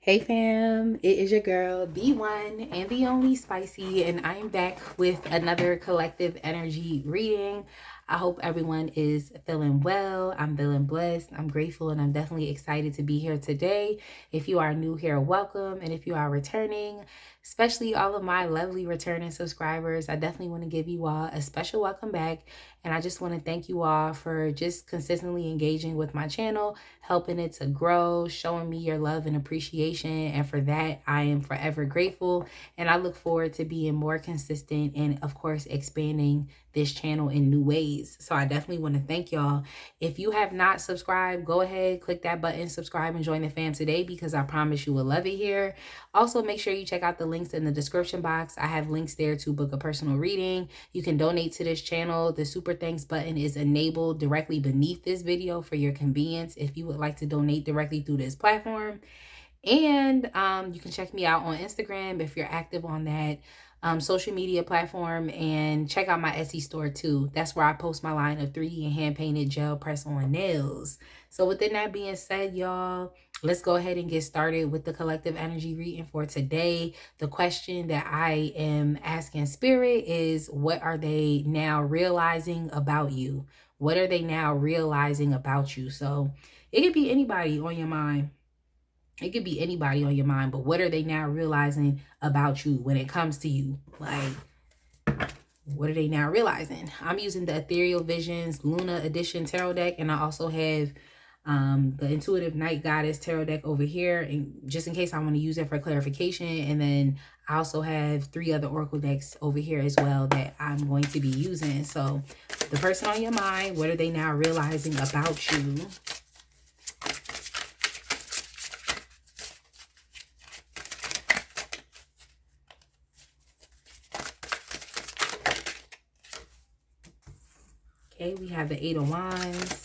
Hey fam, it is your girl, the one and the only Spicy, and I'm back with another collective energy reading. I hope everyone is feeling well. I'm feeling blessed. I'm grateful, and I'm definitely excited to be here today. If you are new here, welcome. And if you are returning, especially all of my lovely returning subscribers, I definitely want to give you all a special welcome back. And I just want to thank you all for just consistently engaging with my channel, helping it to grow, showing me your love and appreciation. And for that, I am forever grateful. And I look forward to being more consistent and, of course, expanding this channel in new ways. So I definitely want to thank y'all. If you have not subscribed, go ahead, click that button, subscribe, and join the fam today, because I promise you will love it here. Also, make sure you check out the links in the description box. I have links there to book a personal reading. You can donate to this channel. The super thanks button is enabled directly beneath this video for your convenience if you would like to donate directly through this platform. And you can check me out on Instagram if you're active on that social media platform, and check out my Etsy store too. That's where I post my line of 3D and hand painted gel press on nails. So within that being said, y'all, let's go ahead and get started with the collective energy reading for today. The question that I am asking Spirit is, what are they now realizing about you? What are they now realizing about you? So it could be anybody on your mind. It could be anybody on your mind, but what are they now realizing about you when it comes to you? Like, what are they now realizing? I'm using the Ethereal Visions Luna Edition Tarot deck, and I also have the Intuitive Night Goddess Tarot deck over here, and just in case I want to use it for clarification. And then I also have 3 other Oracle decks over here as well that I'm going to be using. So the person on your mind, what are they now realizing about you? Okay, we have the 8 of Wands.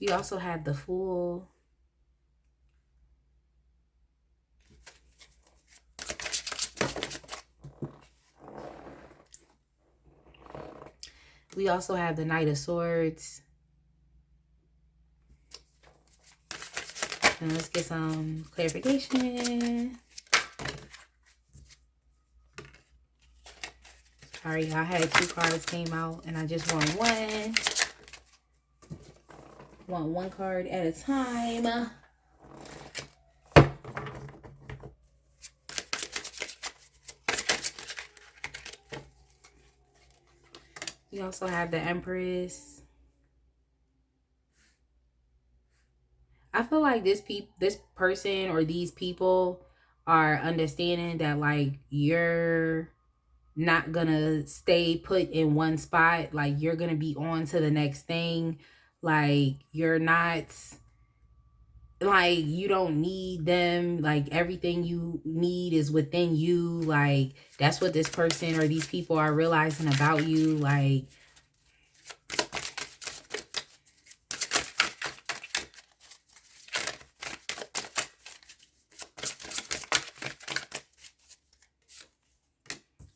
We also have the Fool. We also have the Knight of Swords. And let's get some clarification. Sorry, I had 2 cards came out and I just want one. Want one card at a time. We also have the Empress. I feel like this person or these people are understanding that, like, you're not gonna stay put in one spot. Like, you're gonna be on to the next thing. Like, you're not, like, you don't need them. Like, everything you need is within you. Like, that's what this person or these people are realizing about you. Like,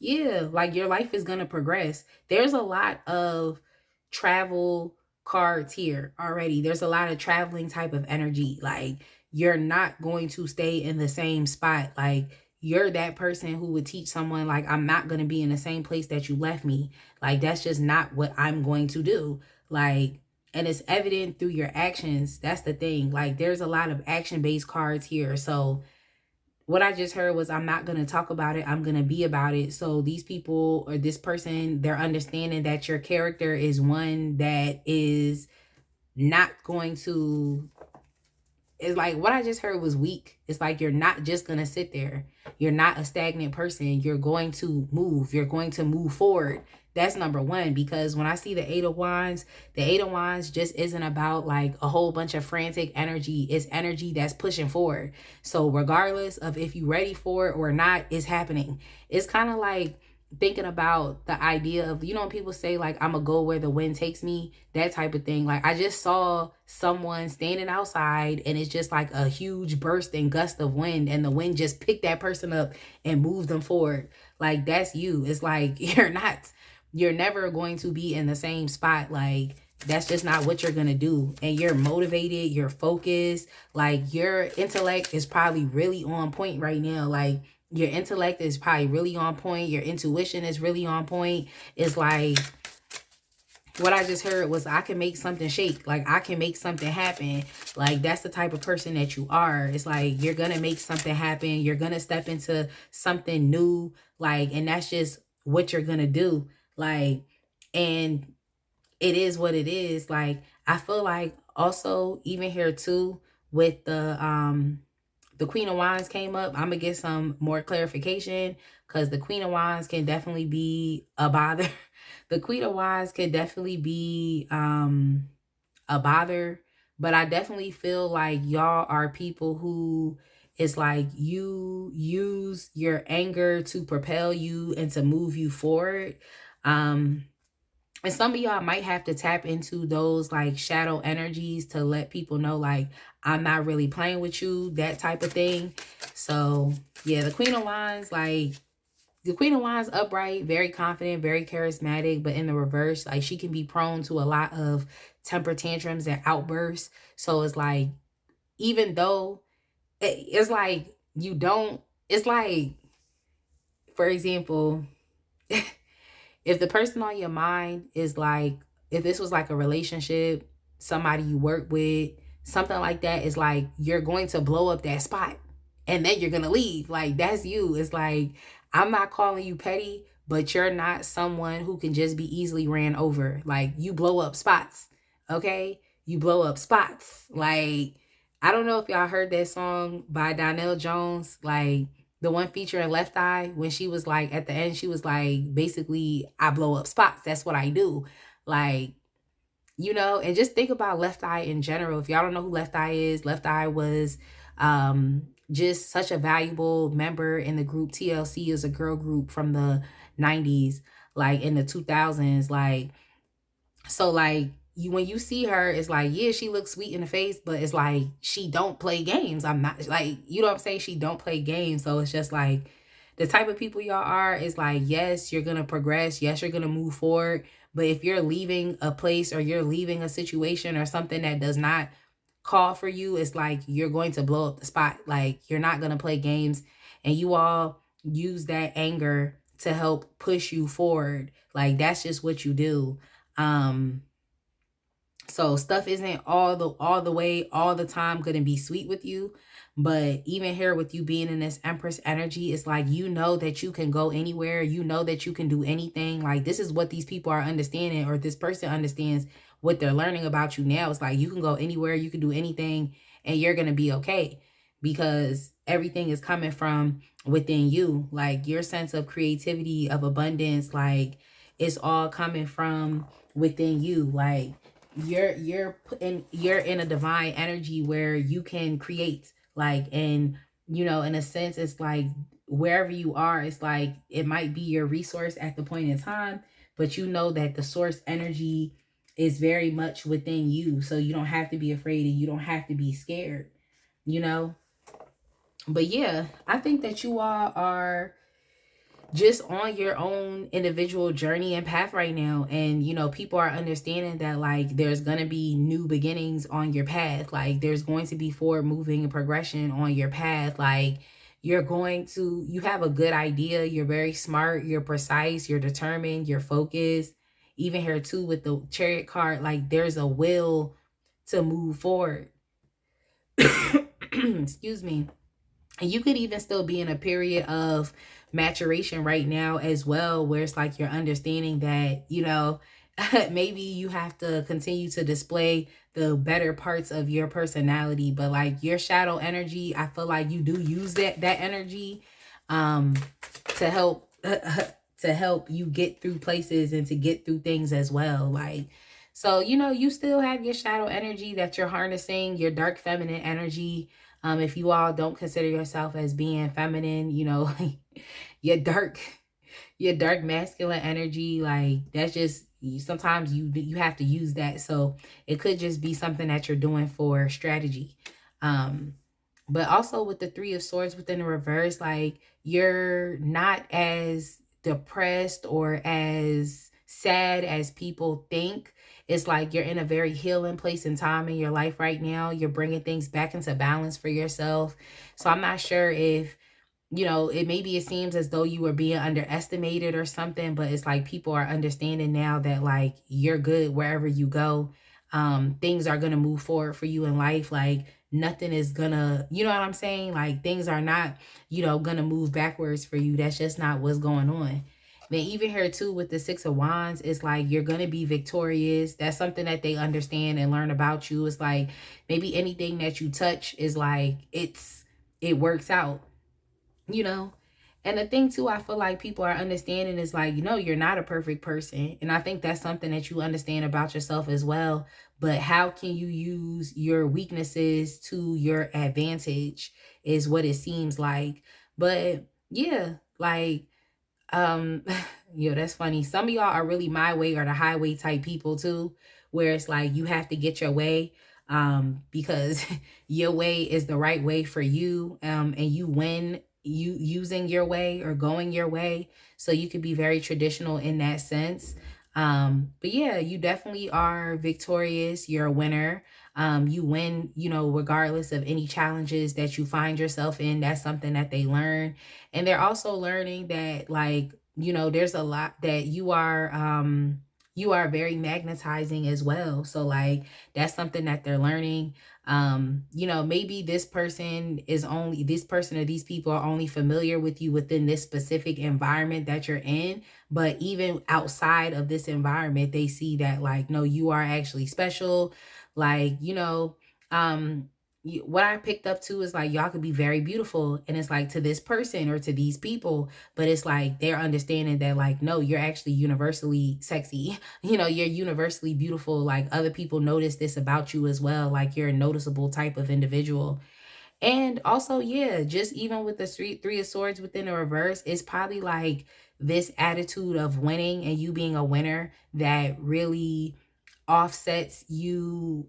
yeah, like, your life is going to progress. There's a lot of travel cards here already. There's a lot of traveling type of energy. Like, you're not going to stay in the same spot. Like, you're that person who would teach someone, like, I'm not going to be in the same place that you left me. Like, that's just not what I'm going to do. Like, and it's evident through your actions. That's the thing. Like, there's a lot of action-based cards here. So what I just heard was, I'm not going to talk about it. I'm going to be about it. So these people or this person, they're understanding that your character is one that is not going to, it's like what I just heard was weak. It's like, you're not just going to sit there. You're not a stagnant person. You're going to move. You're going to move forward. That's number one, because when I see the 8 of Wands, the 8 of Wands just isn't about like a whole bunch of frantic energy. It's energy that's pushing forward. So regardless of if you're ready for it or not, it's happening. It's kind of like thinking about the idea of, when people say like, I'm gonna go where the wind takes me, that type of thing. Like, I just saw someone standing outside and it's just like a huge burst and gust of wind, and the wind just picked that person up and moved them forward. Like, that's you. It's like, you're never going to be in the same spot. Like, that's just not what you're gonna do. And you're motivated, you're focused, like your intellect is probably really on point right now. Like, your intellect is probably really on point. Your intuition is really on point. It's like, what I just heard was, I can make something shake. Like, I can make something happen. Like, that's the type of person that you are. It's like, you're going to make something happen. You're going to step into something new. Like, and that's just what you're going to do. Like, and it is what it is. Like, I feel like also, even here too, with the Queen of Wands came up. I'm gonna get some more clarification, because the Queen of Wands can definitely be a bother. The Queen of Wands can definitely be a bother, but I definitely feel like y'all are people who, it's like, you use your anger to propel you and to move you forward. And some of y'all might have to tap into those like shadow energies to let people know, like, I'm not really playing with you, that type of thing. So yeah, the Queen of Wands, like, the Queen of Wands upright, very confident, very charismatic, but in the reverse, like, she can be prone to a lot of temper tantrums and outbursts. So it's like, even though it's like, you don't, it's like, for example, if the person on your mind is like, if this was like a relationship, somebody you work with, something like that, is like, you're going to blow up that spot and then you're going to leave. Like, that's you. It's like, I'm not calling you petty, but you're not someone who can just be easily ran over. Like, you blow up spots. Okay? You blow up spots. Like, I don't know if y'all heard that song by Donnell Jones. Like, the one featuring Left Eye, when she was like, at the end, she was like, basically, I blow up spots. That's what I do. Like, and just think about Left Eye in general. If y'all don't know who Left Eye is, Left Eye was just such a valuable member in the group. TLC is a girl group from the 90s, like in the 2000s. Like, so like, when you see her, it's like, yeah, she looks sweet in the face, but it's like, she don't play games. I'm not like, you know what I'm saying? She don't play games. So it's just like, the type of people y'all are is like, yes, you're going to progress. Yes, you're going to move forward. But if you're leaving a place or you're leaving a situation or something that does not call for you, it's like, you're going to blow up the spot. Like, you're not going to play games. And you all use that anger to help push you forward. Like, that's just what you do. So stuff isn't all the way, all the time gonna be sweet with you. But even here, with you being in this Empress energy, it's like, you know that you can go anywhere. You know that you can do anything. Like, this is what these people are understanding, or this person understands what they're learning about you now. It's like, you can go anywhere, you can do anything, and you're gonna be okay, because everything is coming from within you. Like, your sense of creativity, of abundance, like, it's all coming from within you. Like, you're in a divine energy where you can create, like, and in a sense, it's like, wherever you are, it's like, it might be your resource at the point in time, but you know that the source energy is very much within you. So you don't have to be afraid, and you don't have to be scared, but yeah, I think that you all are just on your own individual journey and path right now. And people are understanding that, like, there's gonna be new beginnings on your path. Like, there's going to be forward moving and progression on your path. Like, you have a good idea, you're very smart, you're precise, you're determined, you're focused. Even here too, with the Chariot card, like, there's a will to move forward. Excuse me. And you could even still be in a period of maturation right now as well, where it's like, you're understanding that, maybe you have to continue to display the better parts of your personality. But like, your shadow energy, I feel like you do use that energy to help to help you get through places and to get through things as well. Like, so you still have your shadow energy that you're harnessing, your dark feminine energy. If you all don't consider yourself as being feminine, your dark your dark masculine energy, like that's just sometimes you have to use that. So it could just be something that you're doing for strategy. Um but also with the three of swords within the reverse, like you're not as depressed or as sad as people think. It's like you're in a very healing place and time in your life right now. You're bringing things back into balance for yourself. So I'm not sure if, it seems as though you were being underestimated or something, but it's like people are understanding now that like you're good wherever you go. Things are gonna move forward for you in life. Like nothing is gonna, you know what I'm saying? Like things are not, gonna move backwards for you. That's just not what's going on. Then even here too with the Six of Wands, it's like you're gonna be victorious. That's something that they understand and learn about you. It's like maybe anything that you touch is like it works out, you know. And the thing too, I feel like people are understanding is like, you're not a perfect person. And I think that's something that you understand about yourself as well. But how can you use your weaknesses to your advantage is what it seems like. But yeah, like that's funny. Some of y'all are really my way or the highway type people too, where it's like you have to get your way because your way is the right way for you, and you win you using your way or going your way. So you could be very traditional in that sense. But yeah, you definitely are victorious. You're a winner. You win, regardless of any challenges that you find yourself in. That's something that they learn. And they're also learning that like, there's a lot that you are very magnetizing as well. So like that's something that they're learning. Maybe this person or these people are only familiar with you within this specific environment that you're in, but even outside of this environment they see that like, no, you are actually special. Like, um what I picked up too is like y'all could be very beautiful, and it's like to this person or to these people, but it's like they're understanding that like, no, you're actually universally sexy. You're universally beautiful. Like other people notice this about you as well. Like you're a noticeable type of individual. And also, yeah, just even with the three of swords within the reverse, it's probably like this attitude of winning and you being a winner that really offsets you.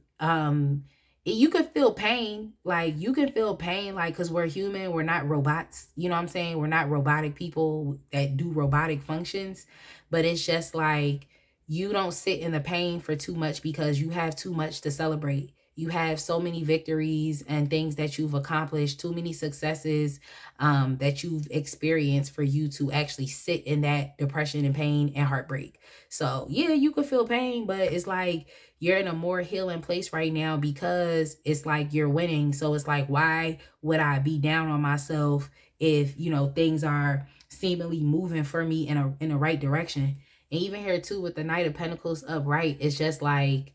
You could feel pain, like you can feel pain, like because we're human, we're not robots, you know what I'm saying? We're not robotic people that do robotic functions. But it's just like you don't sit in the pain for too much because you have too much to celebrate. You have so many victories and things that you've accomplished, too many successes that you've experienced for you to actually sit in that depression and pain and heartbreak. So yeah, you could feel pain, but it's like you're in a more healing place right now because it's like you're winning. So it's like, why would I be down on myself if, things are seemingly moving for me in the right direction? And even here too with the Knight of Pentacles upright, it's just like,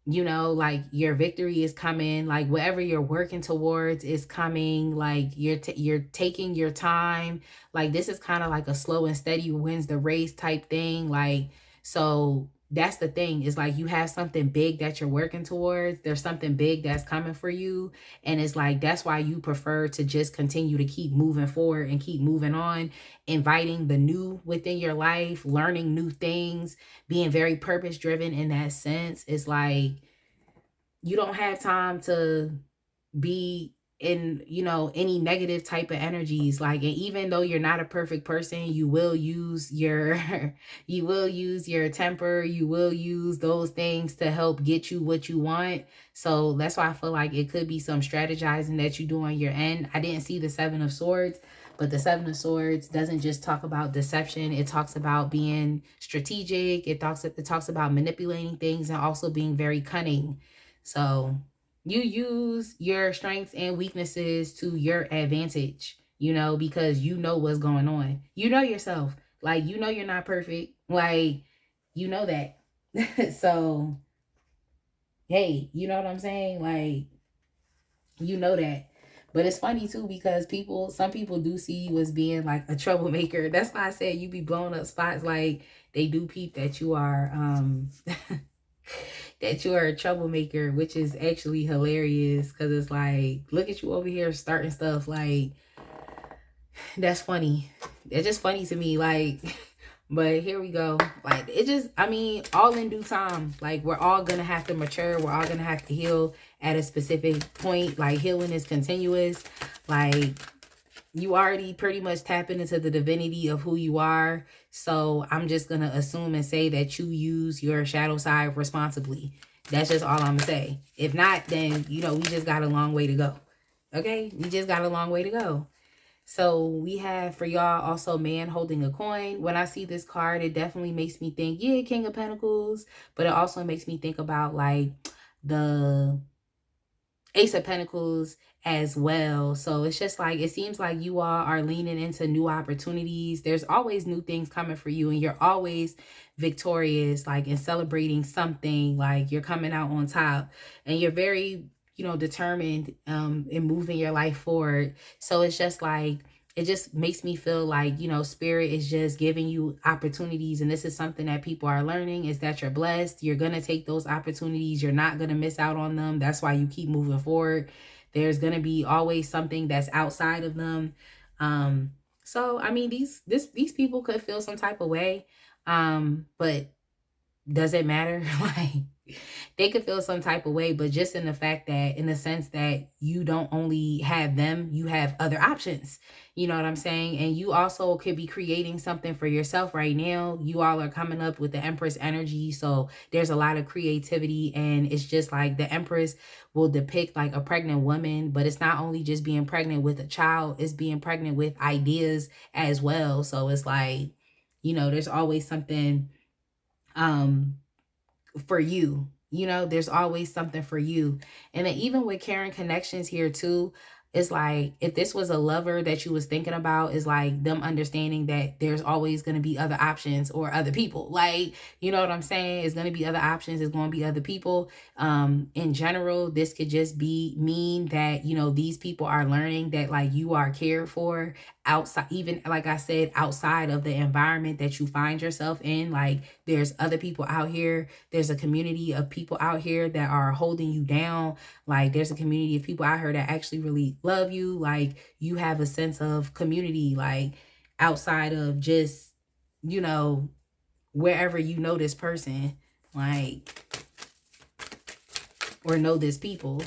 like your victory is coming, like whatever you're working towards is coming, like you're taking your time. Like this is kind of like a slow and steady wins the race type thing. Like, so that's the thing, is like you have something big that you're working towards. There's something big that's coming for you, and it's like that's why you prefer to just continue to keep moving forward and keep moving on, inviting the new within your life, learning new things, being very purpose driven in that sense. Is like you don't have time to be in, any negative type of energies. Like, and even though you're not a perfect person, you will use your you will use your temper, you will use those things to help get you what you want. So that's why I feel like it could be some strategizing that you do on your end. I didn't see the Seven of Swords, but the Seven of Swords doesn't just talk about deception. It talks about being strategic. It talks about manipulating things and also being very cunning. So you use your strengths and weaknesses to your advantage, because you know what's going on. You know yourself. Like, you're not perfect. Like, that. So, hey, you know what I'm saying? Like, that. But it's funny too because some people do see you as being like a troublemaker. That's why I said you be blowing up spots. Like, they do peep that you are that you are a troublemaker, which is actually hilarious because it's like, look at you over here starting stuff. Like, That's funny. It's just funny to me, like, but here we go. Like, it just, I mean, all in due time. Like, we're all gonna have to mature. We're all gonna have to heal at a specific point. Like, healing is continuous. Like, you already pretty much tapping into the divinity of who you are. So I'm just gonna assume and say that you use your shadow side responsibly. That's just all I'm gonna say. If not, then, you know, we just got a long way to go. Okay? We just got a long way to go. So we have for y'all also man holding a coin. When I see this card, it definitely makes me think, yeah, King of Pentacles. But it also makes me think about like the Ace of Pentacles as well. So it's just like, it seems like you all are leaning into new opportunities. There's always new things coming for you, and you're always victorious, like, and celebrating something. Like, you're coming out on top, and you're very, you know, determined in moving your life forward. So it's just like, it just makes me feel like, you know, spirit is just giving you opportunities. And this is something that people are learning, is that you're blessed. You're going to take those opportunities. You're not going to miss out on them. That's why you keep moving forward. There's going to be always something that's outside of them. So, I mean, these people could feel some type of way. But does it matter? Like, they could feel some type of way, but just in the fact that, in the sense that you don't only have them, you have other options. You know what I'm saying? And you also could be creating something for yourself right now. You all are coming up with the Empress energy. So there's a lot of creativity, and it's just like the Empress will depict like a pregnant woman, but it's not only just being pregnant with a child, it's being pregnant with ideas as well. So it's like, you know, there's always something for you. You know, there's always something for you. And then even with Karen connections here too, it's like, if this was a lover that you was thinking about, is like them understanding that there's always going to be other options or other people. Like, you know what I'm saying? It's going to be other options. It's going to be other people. In general, this could just mean that, you know, these people are learning that like you are cared for outside, even like I said, outside of the environment that you find yourself in. Like, there's other people out here. There's a community of people out here that are holding you down. Like, there's a community of people out here that actually really love you. Like, you have a sense of community, like, outside of just, you know, wherever you know this person, like, or know this people.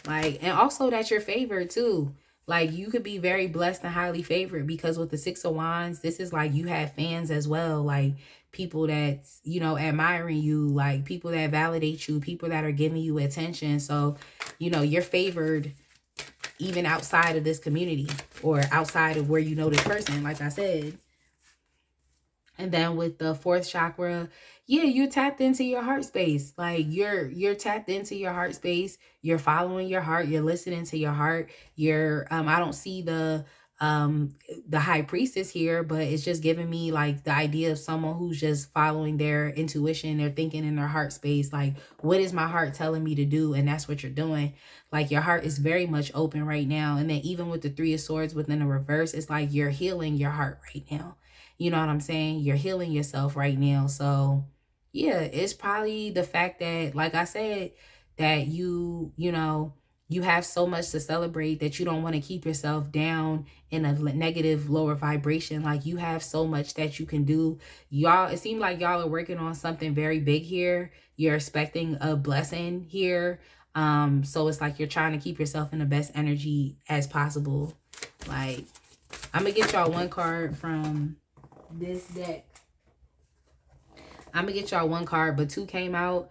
Like, and also that you're favored too. Like, you could be very blessed and highly favored, because with the Six of Wands, this is like you have fans as well. Like, people that's, you know, admiring you, like people that validate you, people that are giving you attention. So, you know, you're favored even outside of this community or outside of where you know this person, like I said. And then with the fourth chakra, yeah, you're tapped into your heart space. Like, you're tapped into your heart space. You're following your heart. You're listening to your heart. You're I don't see the high priestess here, but it's just giving me like the idea of someone who's just following their intuition. They're thinking in their heart space, like, what is my heart telling me to do? And that's what you're doing. Like, your heart is very much open right now. And then even with the Three of Swords within the reverse, it's like you're healing your heart right now. You know what I'm saying? You're healing yourself right now. So yeah, it's probably the fact that, like I said, that you know, you have so much to celebrate that you don't want to keep yourself down in a negative, lower vibration. Like, you have so much that you can do. Y'all, it seems like y'all are working on something very big here. You're expecting a blessing here. So it's like you're trying to keep yourself in the best energy as possible. Like, I'm gonna get y'all one card from this deck. I'm gonna get y'all one card, but two came out.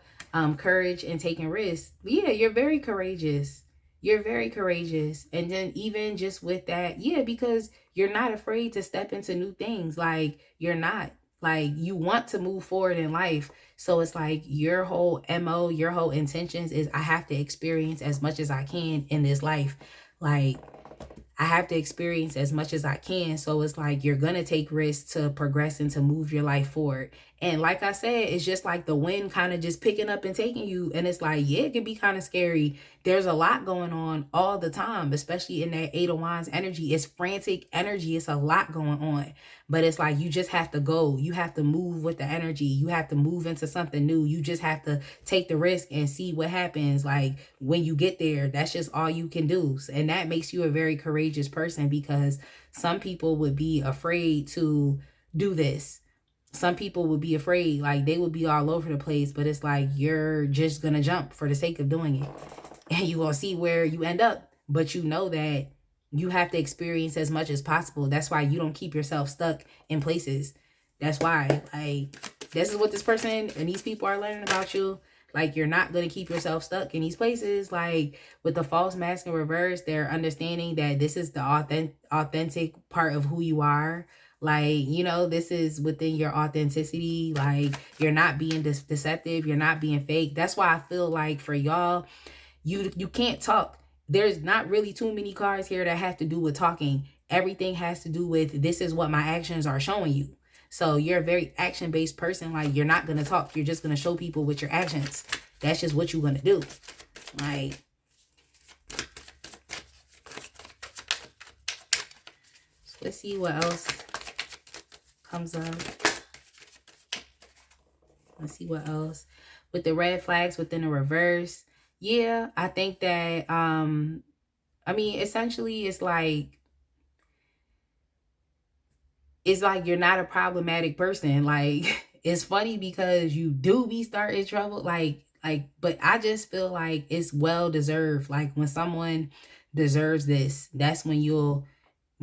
Courage and taking risks. Yeah, you're very courageous. You're very courageous. And then even just with that, yeah, because you're not afraid to step into new things. Like, you're not. Like, you want to move forward in life. So it's like your whole MO, your whole intentions is, I have to experience as much as I can in this life. Like, I have to experience as much as I can. So it's like you're going to take risks to progress and to move your life forward. And like I said, it's just like the wind kind of just picking up and taking you. And it's like, yeah, it can be kind of scary there's a lot going on all the time, especially in that Eight of Wands energy. It's frantic energy. It's a lot going on. But it's like you just have to go. You have to move with the energy. You have to move into something new. You just have to take the risk and see what happens. Like when you get there, that's just all you can do. And that makes you a very courageous person, because some people would be afraid to do this. Some people would be afraid, like they would be all over the place, but it's like you're just gonna jump for the sake of doing it, and you're gonna see where you end up. But you know that you have to experience as much as possible. That's why you don't keep yourself stuck in places. That's why, like, this is what this person and these people are learning about you. Like, you're not going to keep yourself stuck in these places. Like, with the false mask in reverse, they're understanding that this is the authentic part of who you are. Like, you know, this is within your authenticity. Like, you're not being deceptive. You're not being fake. That's why I feel like for y'all, you can't talk. There's not really too many cards here that have to do with talking. Everything has to do with, this is what my actions are showing you. So you're a very action-based person. Like, you're not going to talk. You're just going to show people with your actions. That's just what you're going to do. Like, so let's see what else comes up. Let's see what else. With the red flags within the reverse. Yeah, I think that, I mean, essentially it's like you're not a problematic person. Like, it's funny because you do be starting trouble. Like, but I just feel like it's well deserved. Like, when someone deserves this, that's when you'll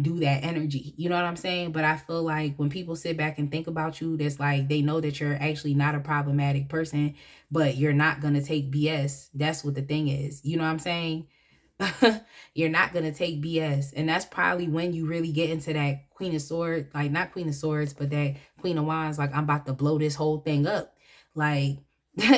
do that energy. You know what I'm saying? But I feel like when people sit back and think about you, that's like, they know that you're actually not a problematic person, but you're not going to take BS. That's what the thing is. You know what I'm saying? You're not going to take BS. And that's probably when you really get into that Queen of Swords, like not Queen of Swords, but that Queen of Wands, like, I'm about to blow this whole thing up. Like,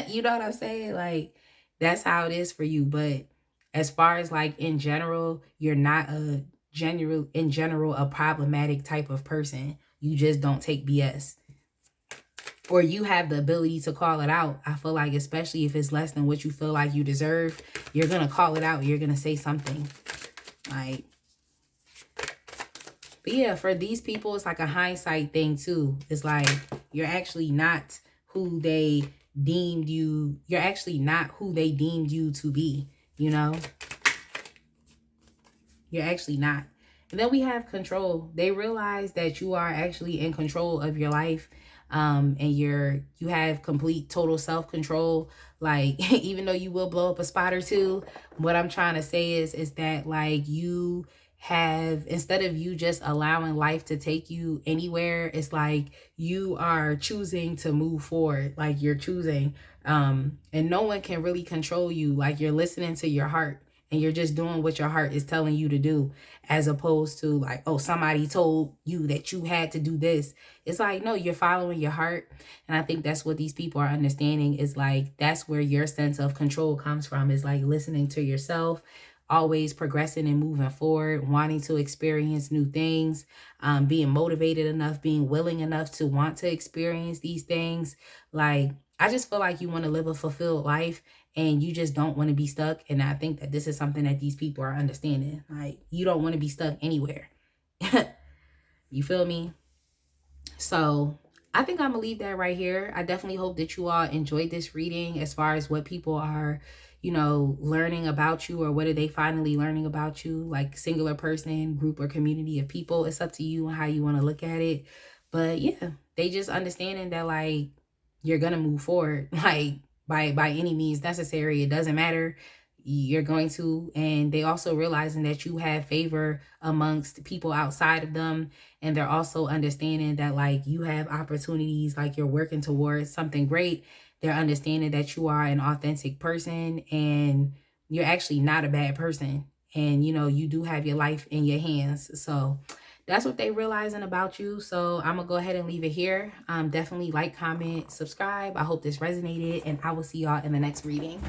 you know what I'm saying? Like, that's how it is for you. But as far as like in general, you're not a a problematic type of person. You just don't take BS. Or you have the ability to call it out. I feel like, especially if it's less than what you feel like you deserve, you're going to call it out. You're going to say something. Like, but yeah, for these people, it's like a hindsight thing too. It's like, you're actually not who they deemed you. You're actually not who they deemed you to be, you know? You're actually not. And then we have control. They realize that you are actually in control of your life. And you have complete total self-control. Like, even though you will blow up a spot or two, what I'm trying to say is that, like, you have, instead of you just allowing life to take you anywhere, it's like you are choosing to move forward. Like, you're choosing, and no one can really control you. Like, you're listening to your heart. And you're just doing what your heart is telling you to do, as opposed to like, oh, somebody told you that you had to do this. It's like, no, you're following your heart. And I think that's what these people are understanding, is like, that's where your sense of control comes from, is like listening to yourself, always progressing and moving forward, wanting to experience new things, being motivated enough, being willing enough to want to experience these things. Like, I just feel like you want to live a fulfilled life. And you just don't want to be stuck. And I think that this is something that these people are understanding. Like, you don't want to be stuck anywhere. You feel me? So I think I'm going to leave that right here. I definitely hope that you all enjoyed this reading, as far as what people are, you know, learning about you, or what are they finally learning about you, like singular person, group, or community of people. It's up to you and how you want to look at it. But yeah, they just understanding that, like, you're going to move forward. Like, by any means necessary. It doesn't matter. You're going to. And they also realizing that you have favor amongst people outside of them. And they're also understanding that, like, you have opportunities, like you're working towards something great. They're understanding that you are an authentic person, and you're actually not a bad person. And, you know, you do have your life in your hands. So that's what they realizing about you. So I'm going to go ahead and leave it here. Definitely like, comment, subscribe. I hope this resonated, and I will see y'all in the next reading.